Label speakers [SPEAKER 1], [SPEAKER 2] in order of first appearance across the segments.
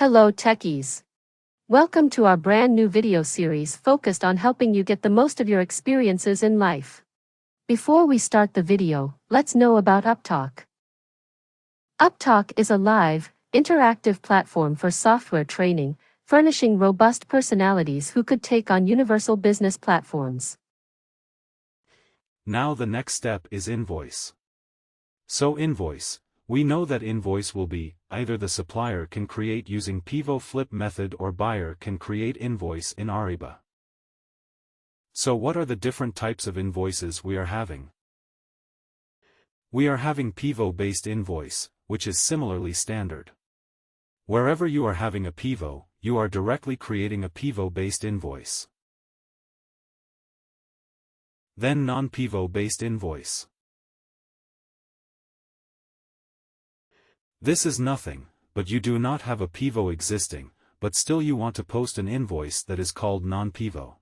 [SPEAKER 1] Hello techies. Welcome to our brand new video series focused on helping you get the most of your experiences in life. Before we start the video, let's know about Upptalk. Upptalk is a live, interactive platform for software training, furnishing robust personalities who could take on universal business platforms.
[SPEAKER 2] Now the next step is Invoice. So Invoice, we know that Invoice will be, either the supplier can create using pivot flip method or buyer can create invoice in Ariba. So what are the different types of invoices we are having? We are having pivot-based invoice, which is similarly standard. Wherever you are having a pivot, you are directly creating a pivot-based invoice. Then non-pivot-based invoice. This is nothing, but you do not have a pivot existing, but still you want to post an invoice that is called non-pivot.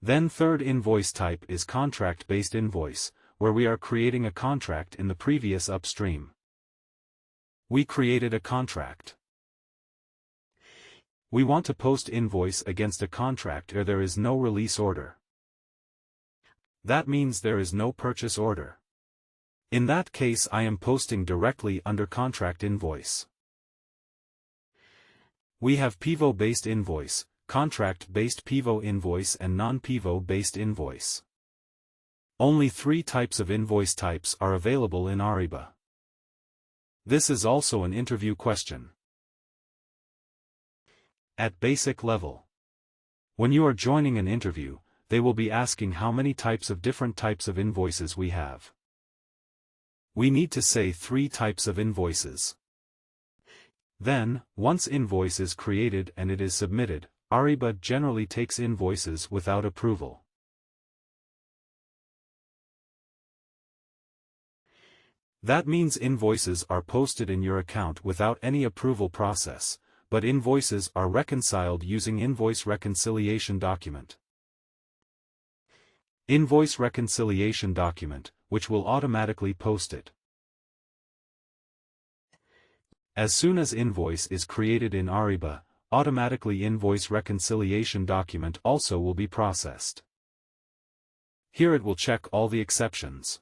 [SPEAKER 2] Then third invoice type is contract-based invoice, where we are creating a contract in the previous upstream. We created a contract. We want to post invoice against a contract or there is no release order. That means there is no purchase order. In that case I am posting directly under contract invoice. We have pivot-based invoice, contract-based pivot invoice and non-pivot-based invoice. Only 3 types of invoice types are available in Ariba. This is also an interview question. At basic level. When you are joining an interview, they will be asking how many different types of invoices we have. We need to say 3 types of invoices. Then, once invoice is created and it is submitted, Ariba generally takes invoices without approval. That means invoices are posted in your account without any approval process, but invoices are reconciled using invoice reconciliation document. Invoice reconciliation document, which will automatically post it. As soon as invoice is created in Ariba, automatically invoice reconciliation document also will be processed. Here it will check all the exceptions.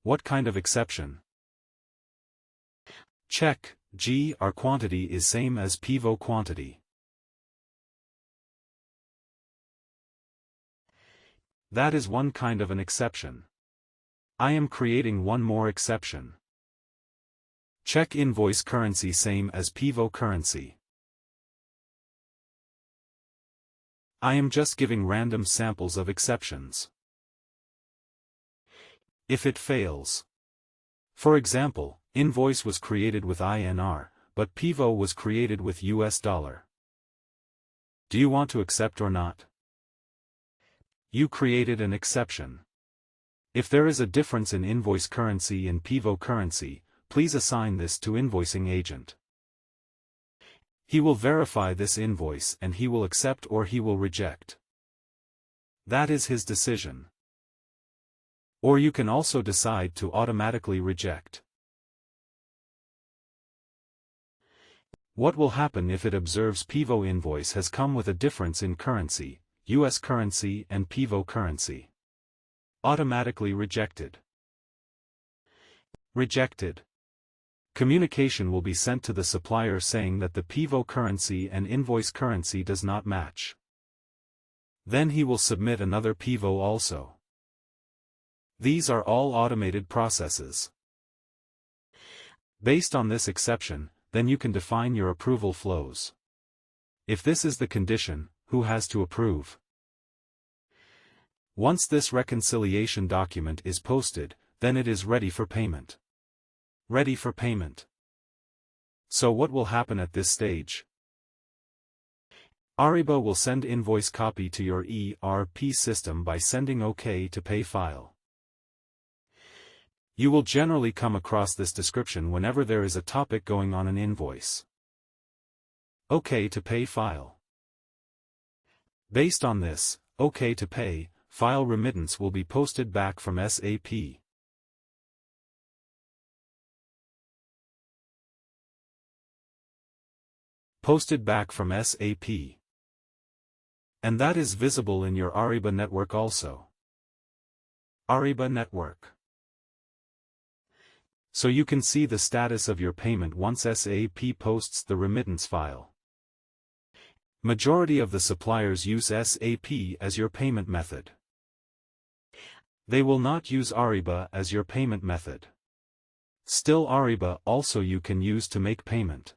[SPEAKER 2] What kind of exception? Check, G our quantity is same as pivot quantity. That is one kind of an exception. I am creating one more exception. Check invoice currency same as pivot currency. I am just giving random samples of exceptions. If it fails. For example, invoice was created with INR, but pivot was created with US dollar. Do you want to accept or not? You created an exception. If there is a difference in invoice currency and pivot currency, please assign this to invoicing agent. He will verify this invoice and he will accept or he will reject. That is his decision. Or you can also decide to automatically reject. What will happen if it observes pivot invoice has come with a difference in currency, US currency and pivot currency? Automatically rejected. Rejected. Communication will be sent to the supplier saying that the pivot currency and invoice currency does not match. Then he will submit another pivot also. These are all automated processes. Based on this exception, then you can define your approval flows. If this is the condition, who has to approve? Once this reconciliation document is posted, then it is ready for payment. Ready for payment. So what will happen at this stage? Ariba will send invoice copy to your ERP system by sending OK to pay file. You will generally come across this description whenever there is a topic going on an invoice. OK to pay file. Based on this, OK to pay, file remittance will be posted back from SAP. posted back from SAP. And that is visible in your Ariba network also. Ariba network. So you can see the status of your payment once SAP posts the remittance file. Majority of the suppliers use SAP as your payment method. They will not use Ariba as your payment method. Still, Ariba also you can use to make payment.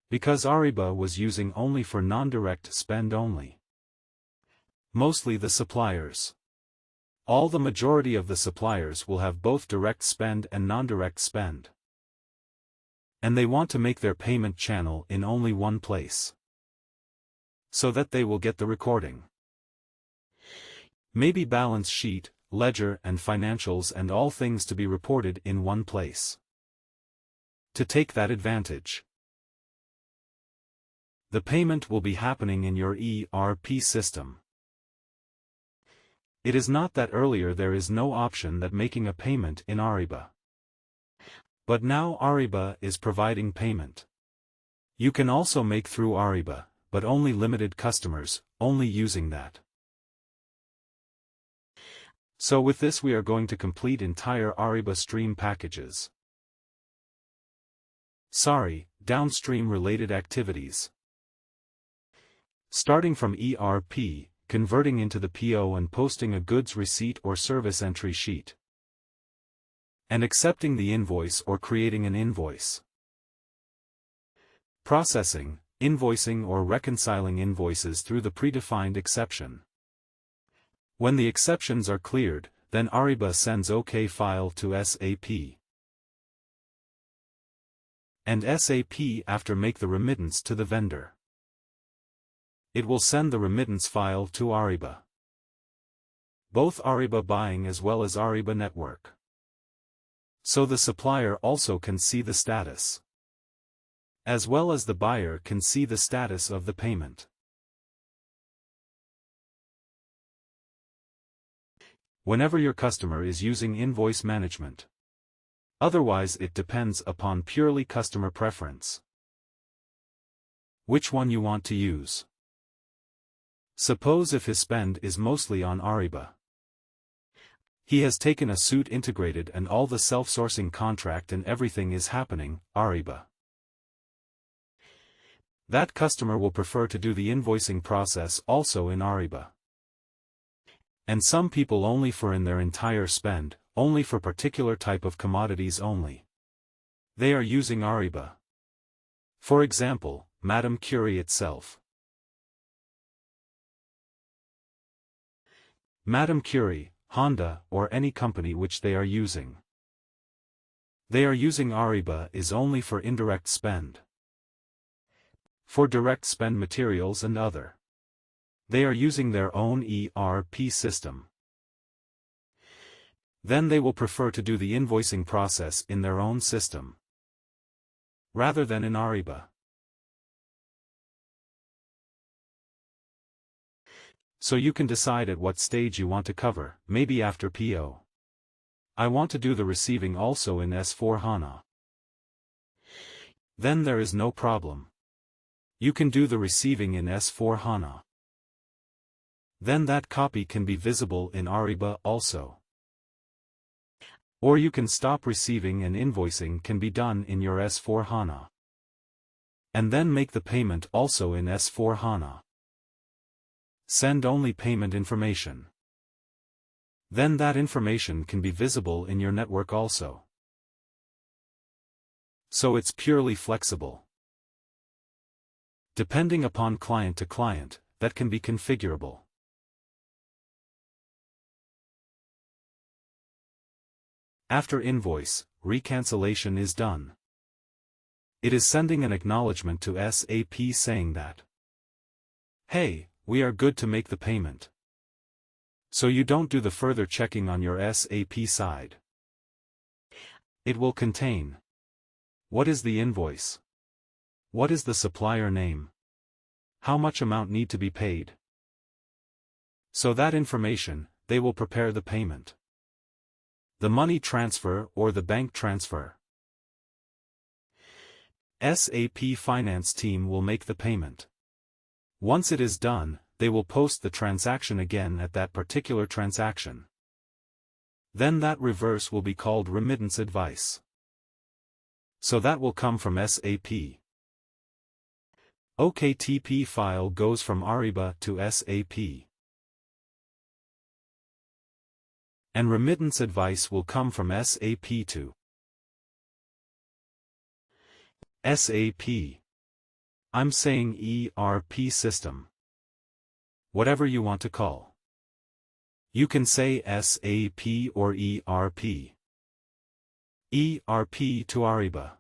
[SPEAKER 2] Because Ariba was using only for non-direct spend only. Mostly the suppliers. All the majority of the suppliers will have both direct spend and non-direct spend. And they want to make their payment channel in only one place. So that they will get the recording. Maybe balance sheet, ledger and financials and all things to be reported in one place. To take that advantage. The payment will be happening in your ERP system. It is not that earlier there is no option that making a payment in Ariba. But now Ariba is providing payment. You can also make through Ariba, but only limited customers, only using that. So with this we are going to complete entire Ariba stream packages. Sorry, downstream related activities. Starting from ERP, converting into the PO and posting a goods receipt or service entry sheet. And accepting the invoice or creating an invoice. Processing, invoicing or reconciling invoices through the predefined exception. When the exceptions are cleared, then Ariba sends OK file to SAP. And SAP after make the remittance to the vendor. It will send the remittance file to Ariba. Both Ariba buying as well as Ariba network. So the supplier also can see the status. As well as the buyer can see the status of the payment. Whenever your customer is using invoice management. Otherwise it depends upon purely customer preference. Which one you want to use. Suppose if his spend is mostly on Ariba. He has taken a suite integrated and all the self-sourcing contract and everything is happening, Ariba. That customer will prefer to do the invoicing process also in Ariba. And some people only for in their entire spend, only for particular type of commodities only. They are using Ariba. For example, Madame Curie itself. Madame Curie, Honda, or any company which they are using. They are using Ariba is only for indirect spend. For direct spend materials and other. They are using their own ERP system. Then they will prefer to do the invoicing process in their own system. Rather than in Ariba. So you can decide at what stage you want to cover, maybe after PO. I want to do the receiving also in S/4HANA. Then there is no problem. You can do the receiving in S/4HANA. Then that copy can be visible in Ariba also. Or you can stop receiving and invoicing can be done in your S/4HANA. And then make the payment also in S/4HANA. Send only payment information. Then that information can be visible in your network also. So it's purely flexible. Depending upon client to client, that can be configurable. After invoice, recancellation is done. It is sending an acknowledgement to SAP saying that, hey, we are good to make the payment. So you don't do the further checking on your SAP side. It will contain. What is the invoice? What is the supplier name? How much amount need to be paid? So that information, they will prepare the payment. The money transfer or the bank transfer. SAP finance team will make the payment. Once it is done, they will post the transaction again at that particular transaction. Then that reverse will be called remittance advice. So that will come from SAP. OKTP file goes from Ariba to SAP. And remittance advice will come from SAP to SAP. I'm saying ERP system. Whatever you want to call. You can say SAP or ERP. ERP to Ariba.